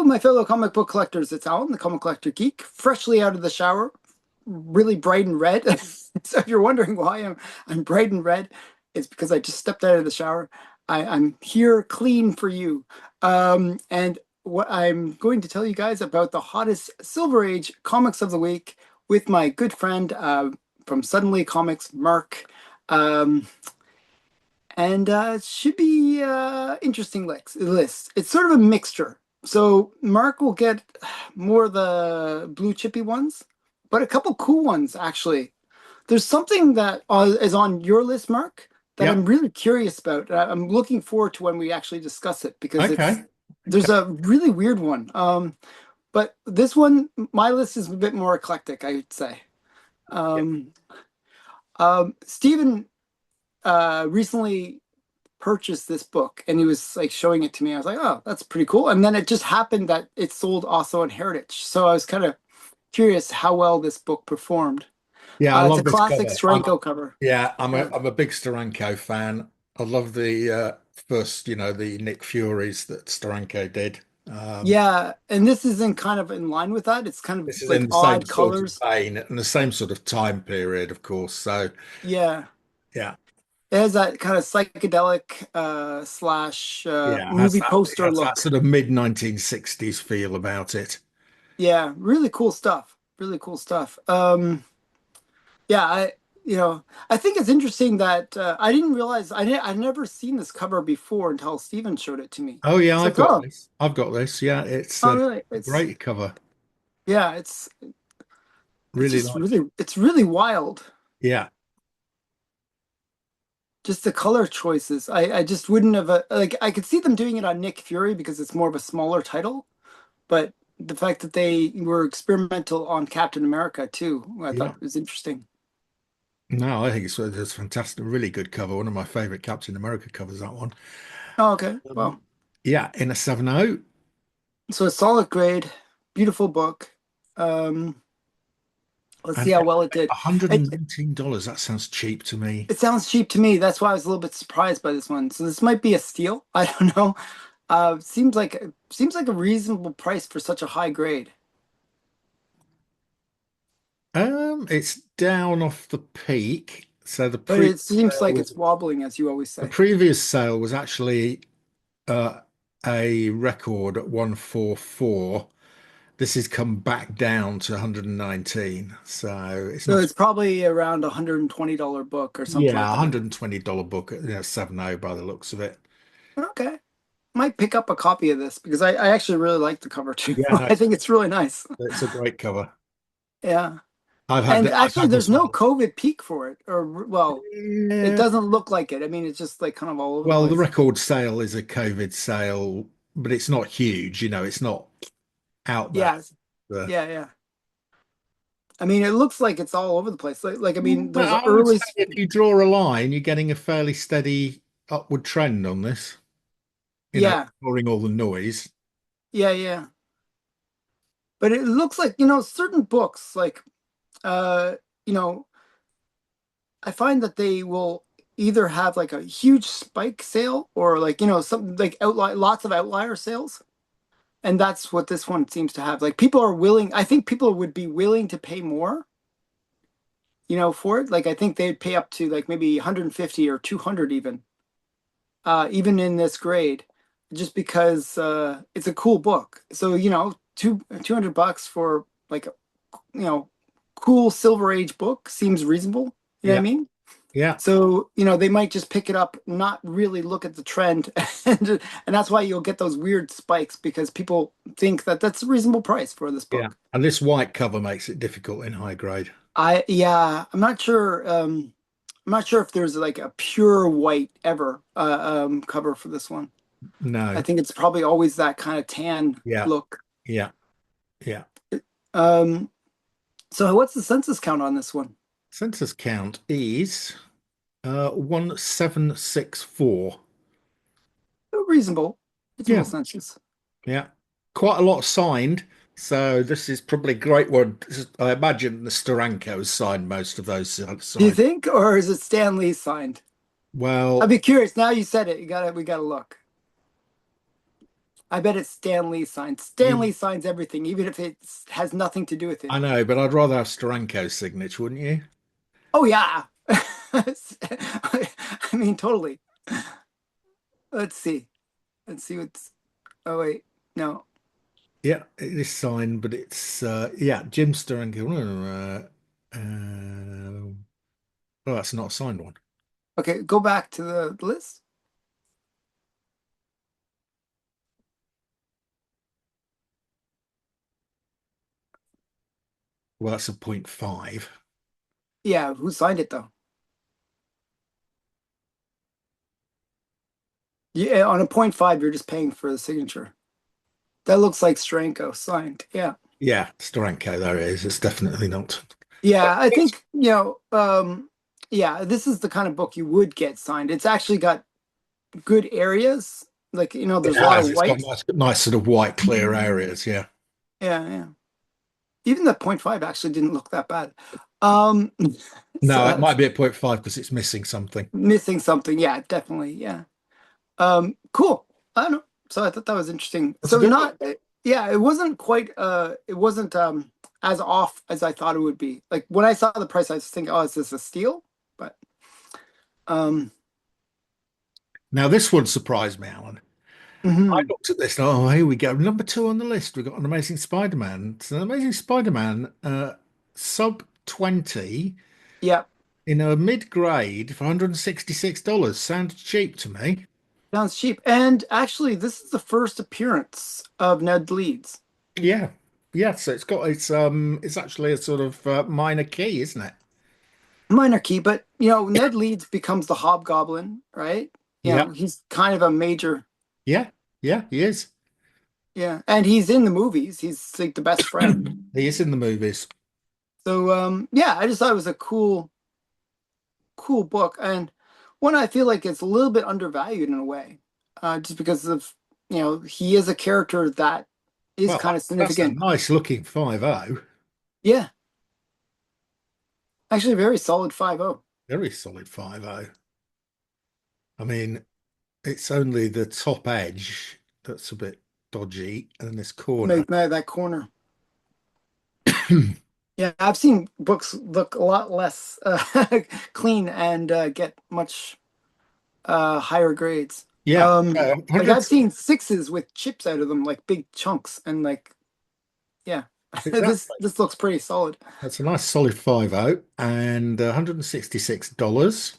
my fellow comic book collectors. It's Alan, the comic collector geek, freshly out of the shower, really bright and red. So if you're wondering why I'm bright and red, it's because I just stepped out of the shower. I'm here clean for you. And what I'm going to tell you guys about the hottest Silver Age comics of the week with my good friend from Suddenly Comics, Mark. Um, and it should be interesting list. It's sort of a mixture. So Mark will get more of the blue chippy ones, but a couple cool ones actually. There's something that is on your list, Mark, that Yeah. I'm really curious about. I'm looking forward to when we actually discuss it because it's Okay. there's Okay. a really weird one. But this one, my list is a bit more eclectic, I would say. Yeah. Um, Stephen recently purchased this book and he was like showing it to me. I was like, oh, that's pretty cool. And then it just happened that it sold also in Heritage. So I was kind of curious how well this book performed. Yeah, I It's a love this classic cover. Steranko cover. Yeah. I'm a big Steranko fan. I love the first, the Nick Furies that Steranko did. Yeah. And this is in kind of in line with that. It's kind of This is in like the same odd sort of colors. vein and the same sort of time period, of course. So Yeah. yeah, It has that kind of psychedelic slash yeah, movie it poster has that look. sort of mid 1960s feel about it. Yeah, really cool stuff. Really cool stuff. Yeah, I think it's interesting that I didn't realize I'd never seen this cover before until Steven showed it to me. Oh yeah, It's I've like, got oh, this. I've got this. Yeah, it's oh, really? a great cover. Yeah, it's Really just like it. really wild. Yeah. Just the color choices. I just wouldn't have like I could see them doing it on Nick Fury because it's more of a smaller title, but the fact that they were experimental on Captain America too, I Yeah. thought was interesting. No, I think it's fantastic. Really good cover. One of my favorite Captain America covers, that one. Oh, okay. Um, Well, yeah, in a 7.0. so a solid grade, beautiful book. Um, let's see And how well it did. It $119. That sounds cheap to me. it sounds cheap to me. That's why I was a little bit surprised by this one. So this might be a steal. I don't know. Seems like a reasonable price for such a high grade. It's down off the peak. So But it seems like it's wobbling, as you always the say. previous sale was actually uh, a record at 144. This has come back down to 119. So it's So not, it's probably around $120 book or something yeah, like that. $120 book at 7.0 by the looks of it. Okay. Might pick up a copy of this because I actually really like the cover too. Yeah, no, I think it's really nice. it's a great cover. Yeah. I've And actually, had there's this no one. COVID peak for it, or well, it Yeah. doesn't look like it. I mean, it's just like kind of all over the Well, the place. record sale is a COVID sale, but it's not huge. It's not out there. Yes. Uh, Yeah, yeah. I mean, it looks like it's all over the place. I mean, but there's I would early, say if you draw a line, you're getting a fairly steady upward trend on this, yeah, ignoring all the noise. yeah, yeah. But it looks like, certain books, like, uh, you know, I find that they will either have like a huge spike sale or like, some like lots of outlier sales. And that's what this one seems to have. Like people are willing, I think people would be willing to pay more, for it. Like I think they'd pay up to like maybe 150 or 200 even in this grade, just because it's a cool book. So, 200 bucks for like you know, cool Silver Age book seems reasonable. You know what I Yeah, mean? yeah, So, they might just pick it up, not really look at the trend. And that's why you'll get those weird spikes because people think that that's a reasonable price for this yeah. book. And this white cover makes it difficult in high grade. Yeah, I'm not sure. I'm not sure if there's like a pure white ever cover for this one. I No. think it's probably always that kind of tan Yeah, look. yeah, yeah. Um, so what's the census count on this one? Census count is 1764. Reasonable, reasonable Yeah, census. yeah. Quite a lot signed. So this is probably a great one. I imagine the Steranko has signed most of those Do you signed. think, or is it Stan Lee signed? I'd Well, be curious. Now you said it. We gotta look. I bet it's Stan Lee signs. Stan Yeah, Lee signs everything, even if it has nothing to do with it. I know, but I'd rather have Steranko's signature, wouldn't you? Oh yeah. I mean, totally. Let's see. Let's see what's. Oh wait, no. Yeah, it is signed, but it's yeah, Jim Steranko. Oh, that's not a signed one. Okay, go back to the list. Well, that's a point .5. Yeah, who signed it though? Yeah, on a point .5, you're just paying for the signature. That looks like Stranko signed. Yeah. Yeah, Steranko, there it is. It's definitely not. Yeah, I think, yeah, this is the kind of book you would get signed. It's actually got good areas. Like, It there's a lot of has. It's got white. nice sort of white, clear areas. Yeah. Yeah, yeah. Even the point .5 actually didn't look that bad. Um, so No, it might that's be at point .5 because it's missing something. missing something. Yeah, definitely. Yeah. Cool. I don't know. So I thought that was interesting. That's a So good one. not, yeah, it wasn't quite, it wasn't as off as I thought it would be. Like when I saw the price, I was thinking, oh, is this a steal? But um, Now, this one surprised me, Alan. I mhm. looked at this. Oh, here we go. Number two on the list. We've got an Amazing Spider-Man. It's an Amazing Spider-Man, sub 20 Yeah, in a mid-grade for $166. Sounds cheap to me. sounds cheap. And actually, this is the first appearance of Ned Leeds. Yeah. Yeah, so it's actually a sort of minor key, isn't it? Minor key, but Ned Leeds becomes the Hobgoblin, right? Yeah. He's kind of a major, Yeah. Yeah, he is. yeah, and he's in the movies. He's like the best friend. He is in the movies. So yeah, I just thought it was a cool book, and one I feel like it's a little bit undervalued in a way, just because of he is a character that is Well, kind of that's a significant. nice looking 5.0. Yeah, actually, a very solid 5.0. Very solid 5.0. I mean, it's only the top edge that's a bit dodgy, and this corner. Make that corner. Yeah, I've seen books look a lot less clean and get much higher grades. Yeah, Like 100 I've seen sixes with chips out of them, like big chunks, and like yeah, this exactly. this looks pretty solid. That's a nice solid 5.0, and $166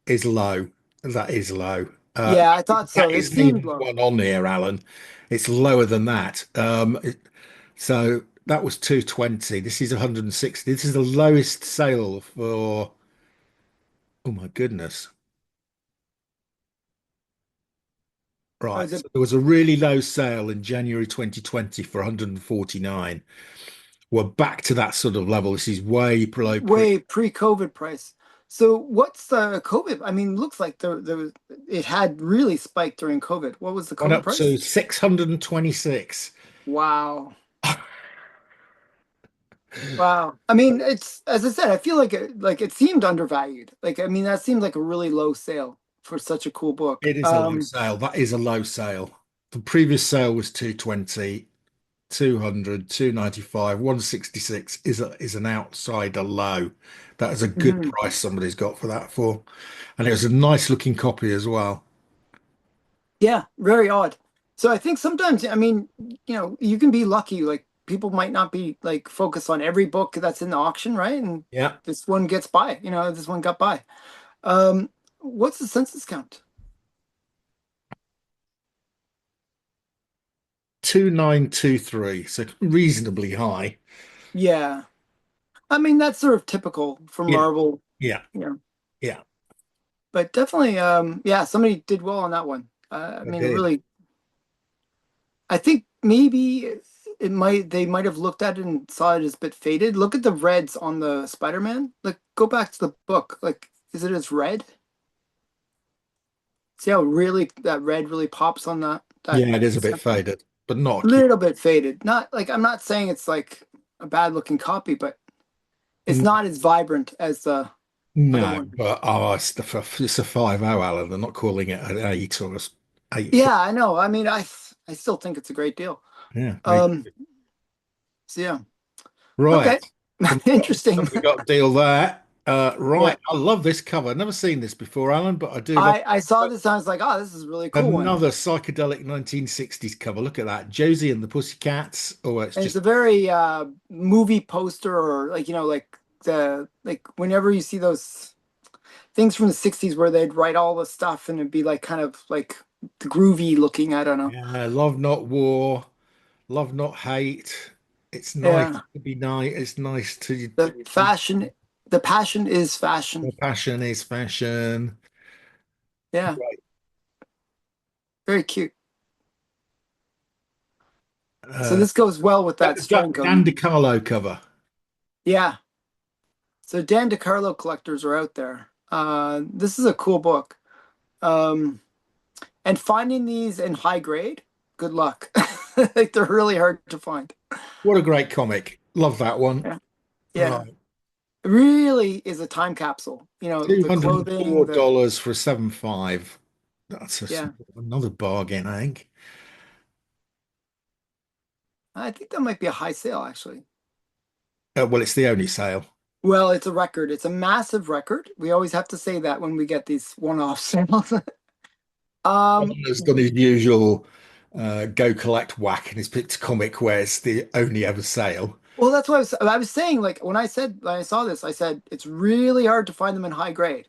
is low. That is low. Yeah, I thought so. That It isn't seemed even low. one on here, Alan. It's lower than that. So that was 220. This is 160. This is the lowest sale for, oh my goodness. Oh, Right. is So it there was a really low sale in January 2020 for 149. We're back to that sort of level. This is way below pre. way pre-COVID price? So what's the COVID? I mean, looks like there was it had really spiked during COVID. What was the Went COVID up to price? 626. Wow. Wow. I mean, it's as I said, I feel like it seemed undervalued. Like I mean, that seemed like a really low sale for such a cool book. It is a low sale. That is a low sale. The previous sale was 220, 200, 295, 166 is an outsider low. That is a good Mhm. price somebody's got for that for. And it was a nice looking copy as well. Yeah, very odd. So I think sometimes, I mean, you can be lucky. Like people might not be like focused on every book that's in the auction, right? And Yeah. this one gets by. This one got by. Um, what's the census count? 2923. So reasonably high. Yeah. I mean, that's sort of typical for Yeah. Marvel, Yeah. you know, Yeah. but definitely, yeah, somebody did well on that one. I I mean, did. really, I think maybe they might have looked at it and saw it as a bit faded. Look at the reds on the Spider-Man. Like, go back to the book. Like, is it as red? See how really that red really pops on that Yeah, it is a bit center? faded, but not acute. Little bit faded. Not like I'm not saying it's like a bad looking copy, but it's not as vibrant as the other No, one. but it's a 5.0, Alan. They're not calling it an 8 or a 8. Yeah, I know. I mean, I still think it's a great deal. Yeah, me Um, too. so yeah. Right. Okay. Somebody Interesting. got a deal there. Yeah. Right. I love this cover. I've never seen this before, Alan, but I do love I saw this and I was like, oh, this is a really cool one. another psychedelic 1960s cover. Look at that. Josie and the Pussycats. Oh, it's And it's just, a very movie poster or like, like the like whenever you see those things from the 60s where they'd write all the stuff and it'd be like kind of like groovy looking, I don't know. yeah, love not war, love not hate. It's nice Yeah. to be nice. It's nice to, The fashion, the passion is fashion. passion is fashion. Yeah. Right. Very cute. So Uh, this goes well with that string Dan code. DeCarlo cover. Yeah. So Dan DeCarlo collectors are out there. This is a cool book. Um, and finding these in high grade, good luck. Like they're really hard to find. What a great comic. Love that one. Yeah. Yeah. Right. It really is a time capsule. The clothing, the $204 for a 7.5. That's yeah. another bargain, I think. I think that might be a high sale actually. Well, it's the only sale. Well, it's a record. It's a massive record. We always have to say that when we get these one-off sales. Um, Has done his usual go collect whack and he's picked a comic where it's the only ever sale. well, that's what I was saying. Like when I saw this, I said it's really hard to find them in high grade.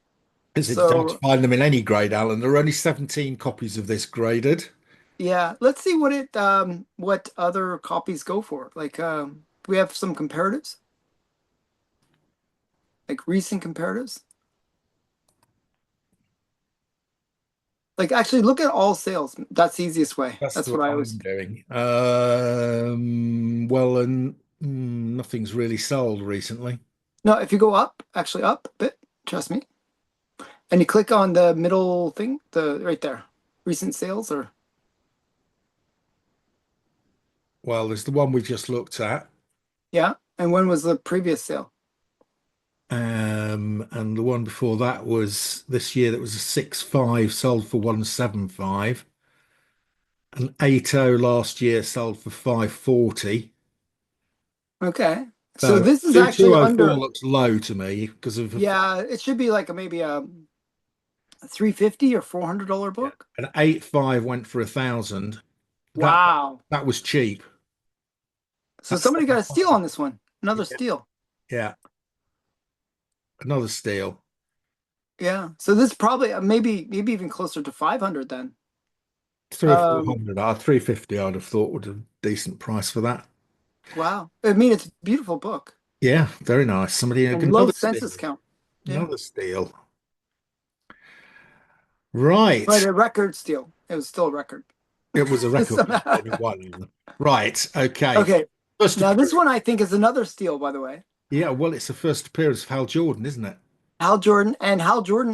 Because it's hard to So find them in any grade, Alan. There are only 17 copies of this graded. yeah, let's see what other copies go for. Like we have some comparatives, like recent comparatives. Like actually look at all sales. That's the easiest way. That's That's what what I always I'm doing. Well, and nothing's really sold recently. No, if you go up, actually up a bit, trust me, and you click on the middle thing, the right there, recent sales or Well, there's the one we just looked at. yeah. And when was the previous sale? And the one before that was this year that was a 6.5 sold for 175. An 8.0 last year sold for 540. Okay. So So this is actually 2204 under, looks low to me because of yeah, it should be like maybe a 350 or $400 yeah. book. An 8.5 went for 1,000. That Wow. that was cheap. So That's somebody got a steal on this one. Another yeah, steal. yeah, another steal. Yeah. So this probably maybe even closer to 500 then. Three or four Um, hundred. 350 I'd have thought would a decent price for that. wow. I mean, it's a beautiful book Yeah, very nice. Somebody and low another census steal. count. Yeah. Another steal. But Right. a record steal. It was still a record. It was a record So- maybe one. Right. Okay. okay. First Now this appearance. one I think is another steal, by the way. Yeah, well, it's the first appearance of Hal Jordan, isn't it? Hal Jordan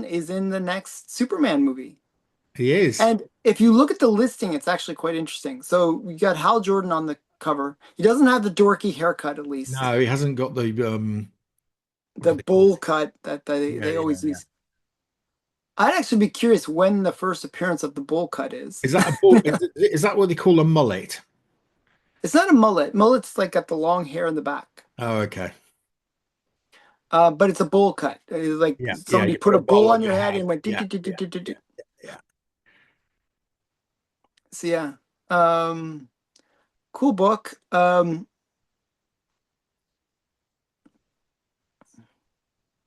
is in the next Superman movie. He is. And if you look at the listing, it's actually quite interesting. So we got Hal Jordan on the cover. He doesn't have the dorky haircut, at least. No, he hasn't got the what The do they call bowl cut that it? Yeah, they yeah, always yeah. use. I'd actually be curious when the first appearance of the bowl cut is. Is that a ball? Is that what they call a mullet? It's not a mullet. Mullet's like got the long hair in the back. Oh, okay. But it's a bowl cut. It's like Yeah, yeah. somebody You put put a a bowl bowl on on your your head head. and went. Yeah, yeah, yeah, yeah. So yeah, um, cool book.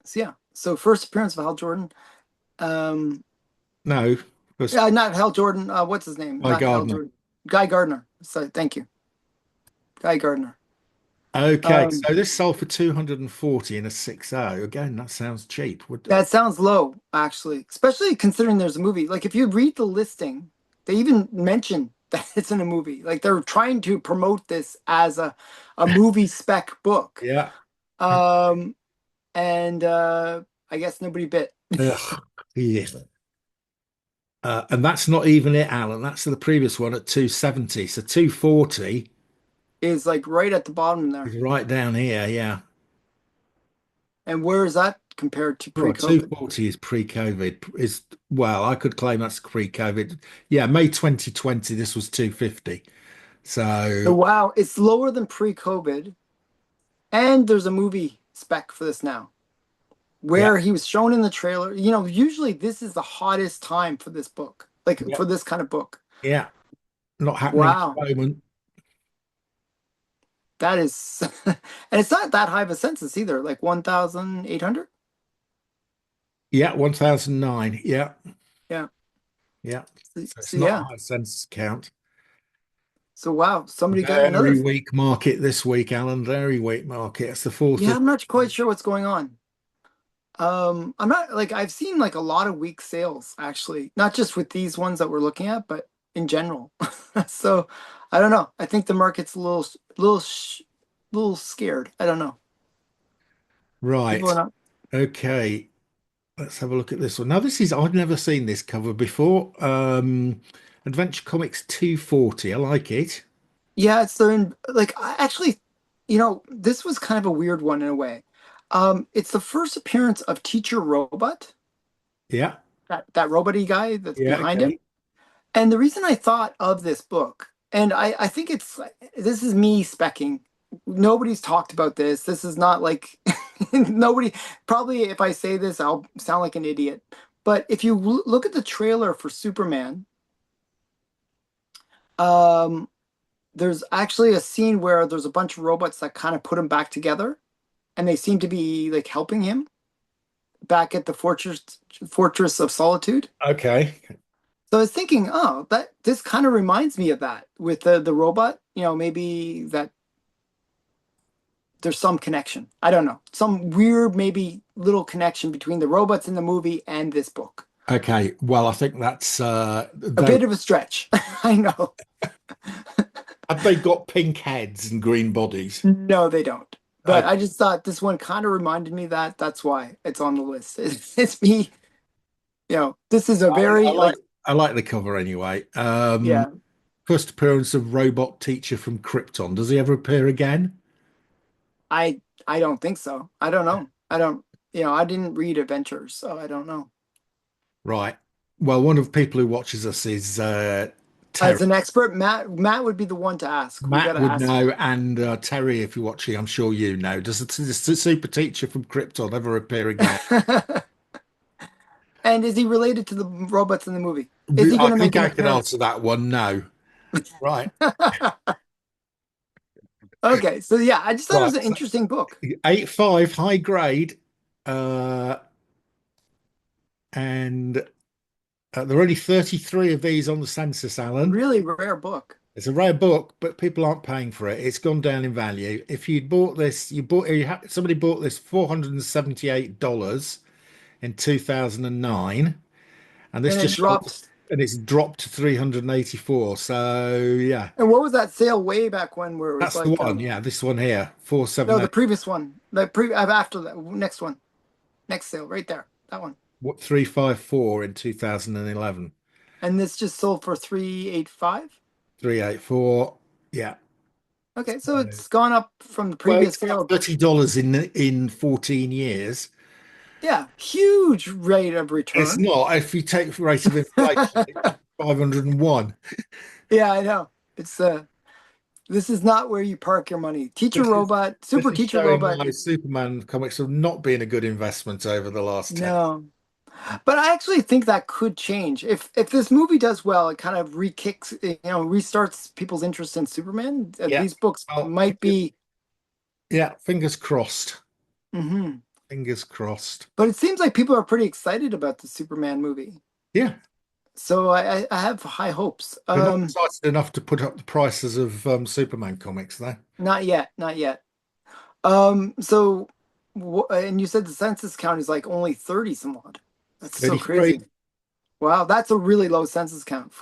So yeah, so first appearance of Hal Jordan. Um, No, because yeah, not Hal Jordan. What's his name? Guy Not Hal Gardner. Jordan. Guy Gardner. So thank you, Guy Gardner. Okay, Um, so this sold for 240 in a 6.0. Again, that sounds cheap. Would that sounds low, actually, especially considering there's a movie. Like if you read the listing, they even mention that it's in a movie. Like they're trying to promote this as a movie spec book. yeah. Um, and I guess nobody bit. Ugh, yes. And that's not even it, Alan. That's the previous one at 270. So 240 Is like right at the bottom there. is right down here. Yeah. And where is that compared to Well, pre-COVID? 240 is pre-COVID. Is well, I could claim that's pre-COVID. Yeah, May 2020, this was 250. So So wow, it's lower than pre-COVID. And there's a movie spec for this now yeah, where he was shown in the trailer. You know, usually this is the hottest time for this book, like yeah, for this kind of book. yeah. Not happening at Wow, the moment. that is, and it's not that high of a census either, like 1,800. Yeah, 1009. Yeah, Yeah. yeah. So, So it's so not a yeah. high census count. So wow, somebody got another. Very weak market this week, Alan. Very weak market. It's the 4th Yeah, of I'm not quite sure what's going on. I'm not like I've seen like a lot of weak sales actually, not just with these ones that we're looking at, but in general. So I don't know. I think the market's little scared. I don't know. People are right. not. Okay. Let's have a look at this one. Now, I've never seen this cover before. Adventure Comics 240. I like it. Yeah, it's they're in like I actually, this was kind of a weird one in a way. It's the first appearance of Teacher Robot, Yeah. that robot-y guy that's Yeah. behind him. Okay. And the reason I thought of this book, and I think this is me specking. Nobody's talked about this. This is not like nobody, probably if I say this, I'll sound like an idiot. But if you look at the trailer for Superman, um, there's actually a scene where there's a bunch of robots that kind of put him back together, and they seem to be like helping him back at the Fortress of Solitude. Okay. So I was thinking, oh, that this kind of reminds me of that with the robot. Maybe that there's some connection. I don't know, some weird maybe little connection between the robots in the movie and this book. Okay. Well, I think that's A very. bit of a stretch, I know. Have they got pink heads and green bodies? No, they don't. I, But I just thought this one kind of reminded me that. That's why it's on the list. It's me. This is a I very like like, I like the cover anyway. yeah. First appearance of robot teacher from Krypton. Does he ever appear again? I don't think so. I don't know. I don't. I didn't read Adventures, so I don't know. Right. Well, one of the people who watches us is Terry. As an expert, Matt would be the one to ask. We got Matt to would ask him. know, and Terry, if you're watching, I'm sure you know. Does the super teacher from Krypton ever appear again? And is he related to the robots in the movie? Is he I going to make think an I can appearance? answer that one. No. Right. Okay, so yeah, I just thought it Right. was an So interesting book. 8.5 high grade, uh, and there are only 33 of these on the census, Alan. Really rare book. It's a rare book, but people aren't paying for it. It's gone down in value. If you'd bought this, somebody bought this $478 in 2009, and this And it just showed, dropped. and it's dropped to 384. So yeah, And what was that sale way back when where it was that's the like, one. Yeah, this one here, no, the 478, previous one, after that, next one, next sale, right there, that one. what 354 in 2011. And this just sold for 385. 384. Yeah. Okay, so So, it's gone up from the well, previous it's gone up sale. $30 in 14 years. Yeah, huge rate of It's return. not. If you take the rate of inflation, it's 501. Yeah, I know. It's This is not where you park your money. Teacher This is Robot, this Super is Teacher showing Robot. why Superman comics have not been a good investment over the last 10. No, but I actually think that could change if this movie does well. It kind of re-kicks, restarts people's interest in Superman. Yeah. These books Well, might be. yeah, fingers crossed. Hmm. Fingers crossed. But it seems like people are pretty excited about the Superman movie. Yeah. So I have high hopes. They're not excited enough to put up the prices of Superman comics, though. Not yet, not yet. So, and you said the census count is like only 30 some odd. That's so 33. crazy. Wow, that's a really low census count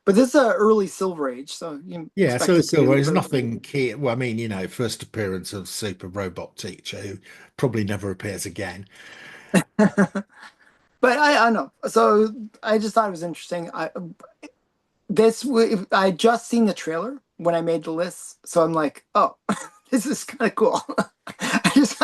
but this is a early Silver Age, so you Yeah, so expect there's it to be still a there's little nothing key. Well, I mean, first appearance of Super Robot Teacher, who probably never appears again. bit. But I don't know. So I just thought it was interesting. I just seen the trailer when I made the list, so I'm like, oh, this is kind of cool. I just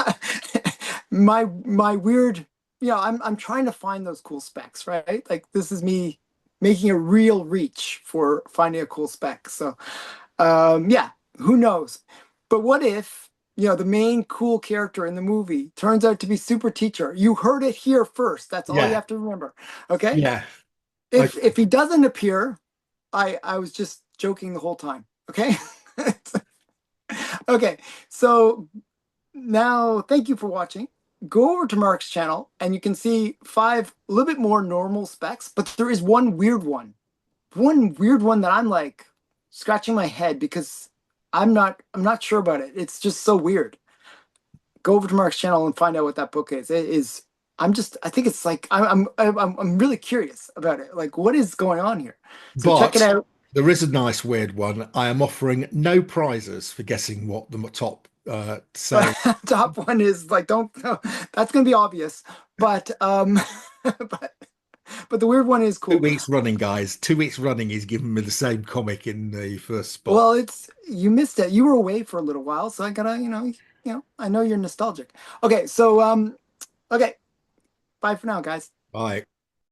my weird, I'm trying to find those cool specs, right? Like this is me making a real reach for finding a cool spec. So yeah, who knows? But what if, the main cool character in the movie turns out to be Super Teacher? You heard it here first. That's all you Yeah, have to remember. Okay? yeah. If he doesn't appear, I was just joking the whole time. Okay? Okay. So now, thank you for watching. Go over to Mark's channel and you can see five a little bit more normal specs, but there is one weird one that I'm like scratching my head because I'm not sure about it. It's just so weird. Go over to Mark's channel and find out what that book is. It is I think it's like I'm really curious about it. Like what is going on here? So check it But out. there is a nice weird one. I am offering no prizes for guessing what the top sale. Top one is like don't that's gonna be obvious. But but but the weird one is Two cool. weeks running, guys. 2 weeks running, he's given me the same comic in the first spot. Well, it's you missed it. You were away for a little while, so I gotta, I know you're nostalgic. Okay, so okay, bye for now, guys. Bye.